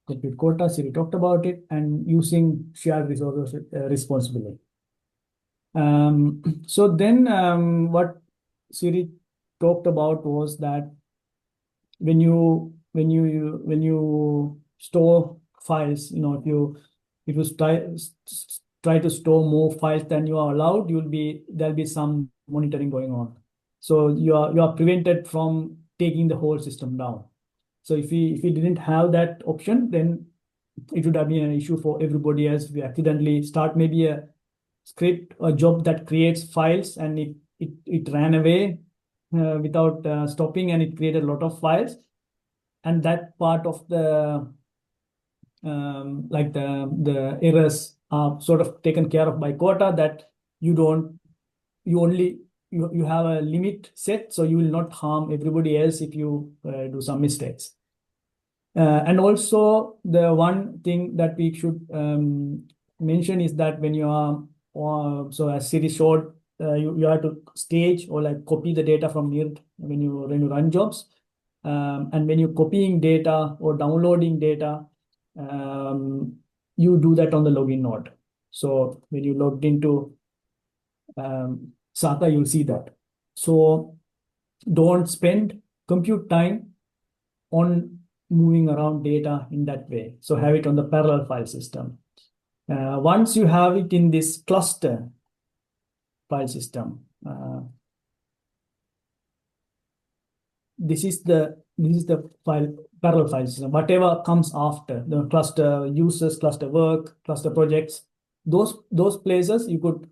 complete quota, Siri talked about it, and using shared resources responsibly. So then what Siri talked about was that when you store files, if you try to store more files than you are allowed, there'll be some monitoring going on. So you are prevented from taking the whole system down. So if we didn't have that option, then it would have been an issue for everybody else. We accidentally start maybe a script or job that creates files, and it ran away without stopping, and it created a lot of files, and that part of the like the errors are sort of taken care of by quota, that you have a limit set, so you will not harm everybody else if you do some mistakes. And also the one thing that we should mention is that when you are so as Siri showed, you have to stage or like copy the data from here when you run jobs. And when you're copying data or downloading data, you do that on the login node. So when you logged into Sata, you'll see that. So don't spend compute time on moving around data in that way. So have it on the parallel file system. Once you have it in this cluster file system, this is the parallel file system. Whatever comes after the cluster users, cluster work, cluster projects, those places you could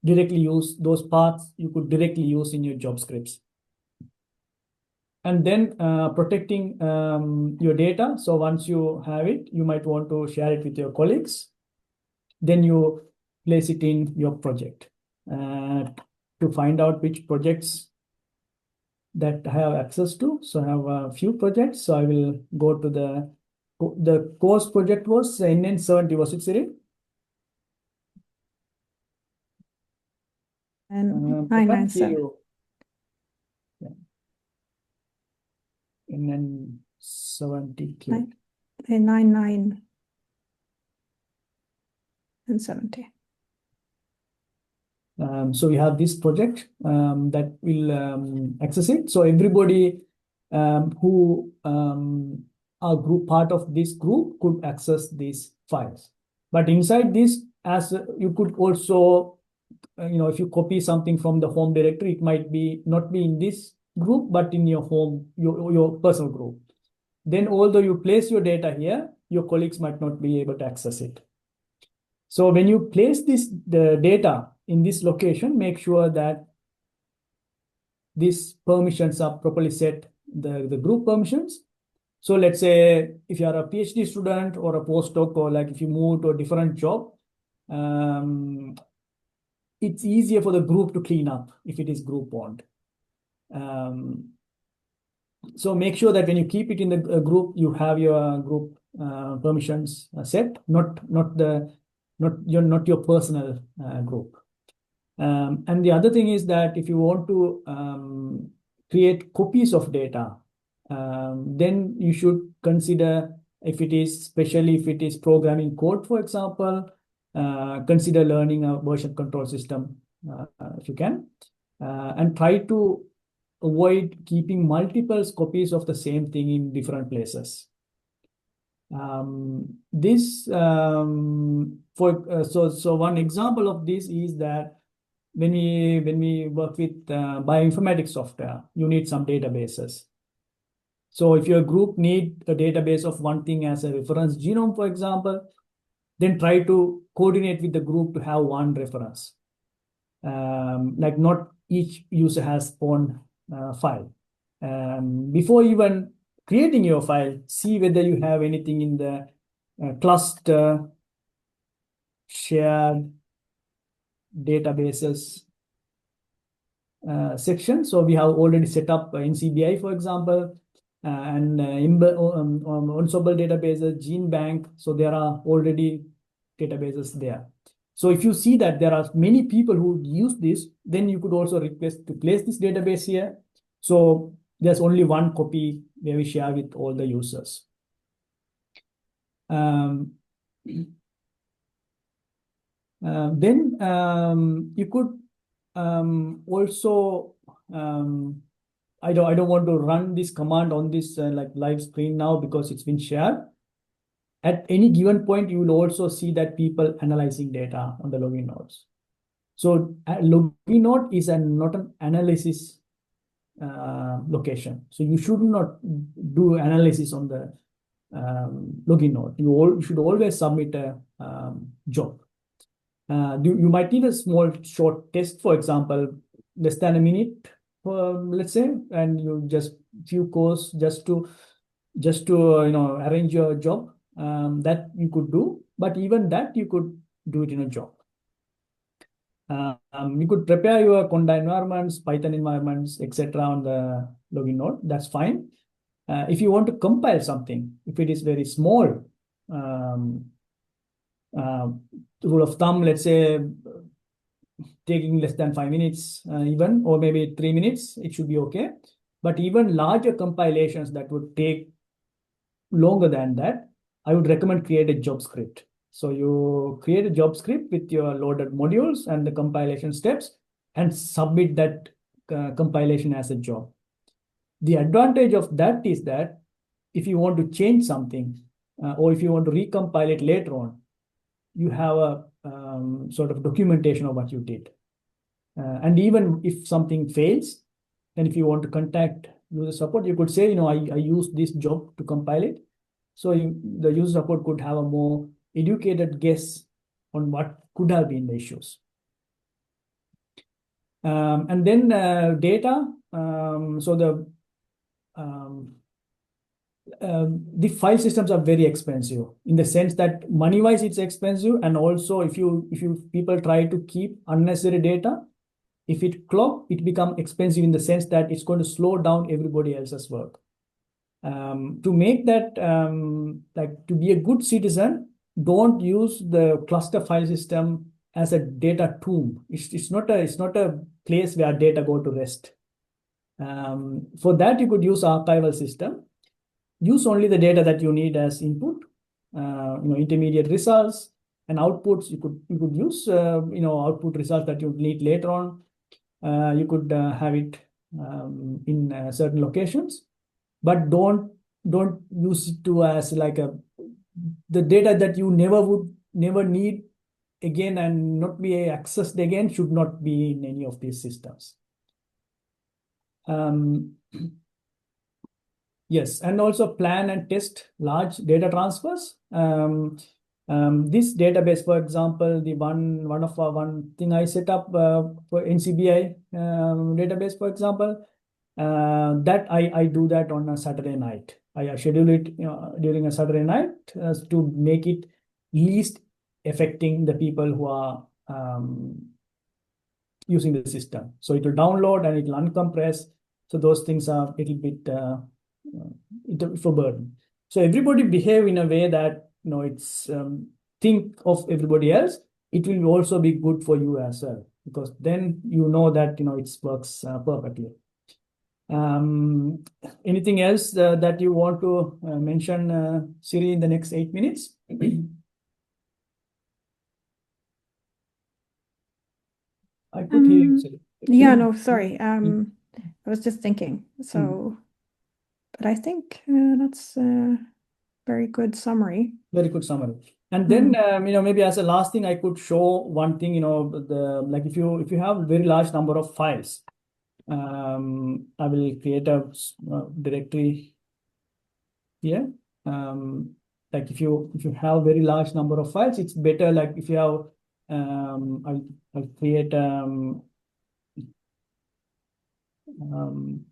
directly use, those paths you could directly use in your job scripts. And then protecting your data. So once you have it, you might want to share it with your colleagues. Then you place it in your project to find out which projects that I have access to. So I have a few projects. So I will go to the course project was NN70, was it, Siri? And I can't see you. Yeah. NN70. 99 and 70. So we have this project that will access it. So everybody who are part of this group could access these files. But inside this, as you could also, if you copy something from the home directory, it might not be in this group, but in your home, your personal group. Then although you place your data here, your colleagues might not be able to access it. So when you place the data in this location, make sure that these permissions are properly set, the group permissions. So let's say if you are a PhD student or a postdoc, or like if you move to a different job, it's easier for the group to clean up if it is group owned. So make sure that when you keep it in the group, you have your group permissions set, not your personal group. And the other thing is that if you want to create copies of data, then you should consider, especially if it is programming code, for example, consider learning a version control system if you can, and try to avoid keeping multiple copies of the same thing in different places. So one example of this is that when we work with bioinformatics software, you need some databases. So if your group need a database of one thing as a reference genome, for example, then try to coordinate with the group to have one reference. Like not each user has own file. Before even creating your file, see whether you have anything in the cluster, shared databases section. So we have already set up NCBI, for example, and Ensemble databases, GeneBank. So there are already databases there. So if you see that there are many people who use this, then you could also request to place this database here. So there's only one copy where we share with all the users. Um, then you could also I don't want to run this command on this like live screen now because it's been shared. At any given point, you will also see that people analyzing data on the login nodes. So login node is not an analysis location. So you should not do analysis on the login node. You should always submit a job. You might need a small short test, for example, less than a minute, let's say, and you just few course just to arrange your job. That you could do, but even that you could do it in a job. You could prepare your Conda environments, Python environments, etc. on the login node. That's fine. If you want to compile something, if it is very small, um, uh, rule of thumb, let's say taking less than 5 minutes, even, or maybe 3 minutes, it should be okay. But even larger compilations that would take longer than that, I would recommend create a job script. So you create a job script with your loaded modules and the compilation steps and submit that compilation as a job. The advantage of that is that if you want to change something or if you want to recompile it later on, you have a sort of documentation of what you did. And even if something fails, then if you want to contact user support, you could say, I used this job to compile it. So the user support could have a more educated guess on what could have been the issues. And then data. So the file systems are very expensive in the sense that money-wise it's expensive, and also if people try to keep unnecessary data, if it clog, it become expensive in the sense that it's going to slow down everybody else's work. To make that like to be a good citizen, don't use the cluster file system as a data tomb. It's not a place where data go to rest. For that, you could use archival system. Use only the data that you need as input. Intermediate results and outputs. You could use output results that you need later on. You could have it in certain locations, but don't use it to as like the data that you never need again and not be accessed again should not be in any of these systems. Yes, and also plan and test large data transfers. This database, for example, the one thing I set up for NCBI database, for example, that I do that on a Saturday night. I schedule it during a Saturday night to make it least affecting the people who are using the system. So it will download and it will uncompress. So those things are a little bit for burden. So everybody behave in a way that it's think of everybody else. It will also be good for you as well, because then you know that it works perfectly. Anything else that you want to mention, Siri, in the next 8 minutes? I could hear you, Siri. Yeah, no, sorry. I was just thinking. So, but I think that's a very good summary. Very good summary. And then maybe as a last thing, I could show one thing. Like if you have a very large number of files, I will create a directory here. Like if you have very large number of files, it's better. Like if you have, I'll create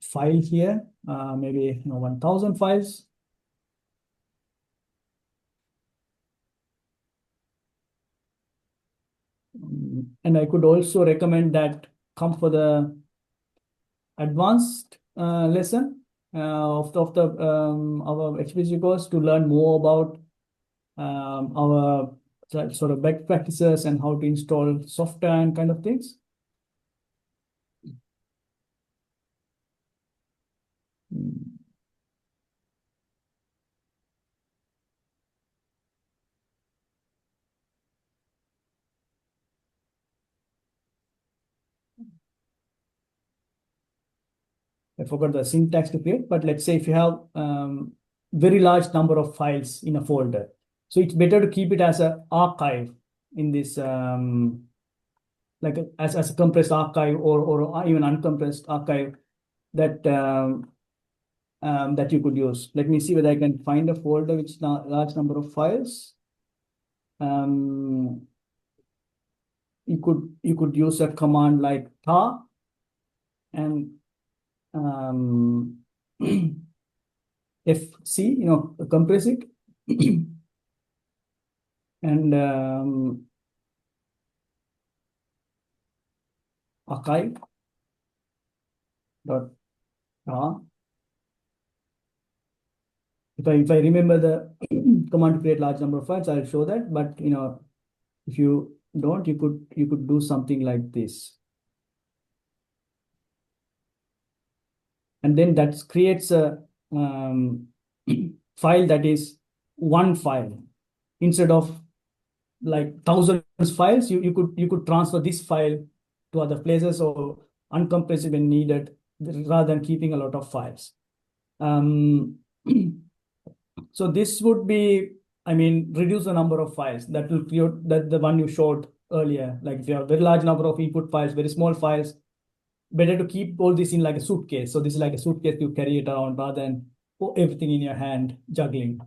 file here, maybe 1,000 files. And I could also recommend that come for the advanced lesson of our HPC course to learn more about our sort of best practices and how to install software and kind of things. I forgot the syntax to create, but let's say if you have very large number of files in a folder, so it's better to keep it as an archive in this as a compressed archive or even uncompressed archive that that you could use. Let me see whether I can find a folder which large number of files. You could use a command like tar and fc, compress it and archive dot tar. If I remember the command to create large number of files, I'll show that. But if you don't, you could do something like this, and then that creates a file that is one file instead of like thousands files. You could transfer this file to other places or uncompress it when needed, rather than keeping a lot of files. So this would be, reduce the number of files that will create that the one you showed earlier. Like if you have a very large number of input files, very small files, better to keep all this in like a suitcase. So this is like a suitcase, you carry it around rather than everything in your hand juggling.